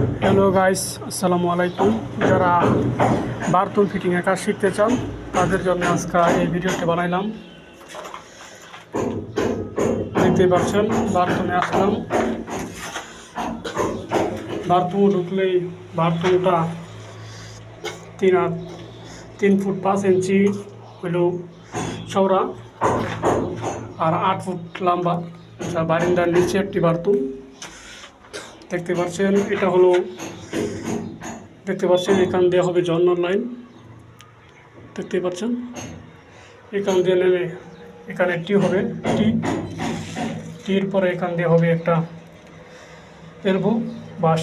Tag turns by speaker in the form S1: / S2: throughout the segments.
S1: Hello guys, আসসালামু আলাইকুম। যারা বাথরুম ফিটিংয়ের কাজ শিখতে চান তাদের জন্য আজকে এই ভিডিওটি বানাইলাম। দেখতেই পাচ্ছেন বাথরুমে আসলাম। বাথরুম ঢুকলেই বাথরুমটা 3 ফুট 5 ইঞ্চি হইল চওড়া আর 8 ফুট লম্বা। যা বারিন্দার নিচে একটি বাথরুম দেখতে পাচ্ছেন। এটা হলো দেখতে পাচ্ছেন এখান দিয়ে হবে জর্নাল লাইন। দেখতে পাচ্ছেন এখান দিয়ে নেমে এখানে টি হবে, টির পরে এখান দিয়ে হবে একটা এলবো বাঁশ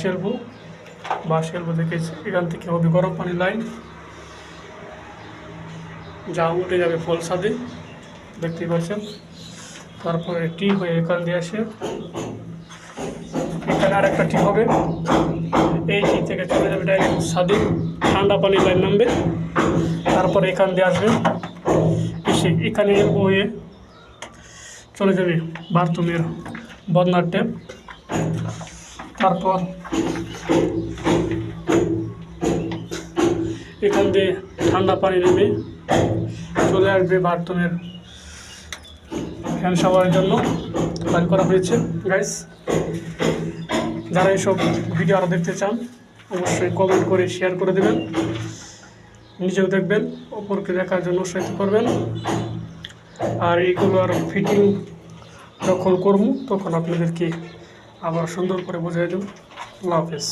S1: এলবো থেকে এখান থেকে হবে গরম পানি লাইন, যা উঠে যাবে ফল ছাদে। দেখতে পাচ্ছেন তারপরে টি হয়ে এখান দিয়ে আসে এখানে আর একটা টি হবে। এই টি থেকে চলে যাবে ডাইরেক্ট ছাদে, ঠান্ডা পানি লাইন নামবে। তারপরে এখান দিয়ে আসবে এসে এখানে বয়ে চলে যাবে বাথরুমের বদনার ট্যাপ। তারপর এখান দিয়ে ঠান্ডা পানি নেমে চলে আসবে বাথরুমের ফ্যান শাওয়ারের জন্য প্ল্যান করা হয়েছে। গাইস, যারা এইসব ভিডিও আরও দেখতে চান অবশ্যই কমেন্ট করে শেয়ার করে দেবেন, নিজেও দেখবেন, অপরকে দেখার জন্য উৎসাহিত করবেন। আর এইগুলো আর ফিটিং যখন করবো তখন আপনাদেরকে আবার সুন্দর করে বোঝাই দেব। আল্লাহ হাফেজ।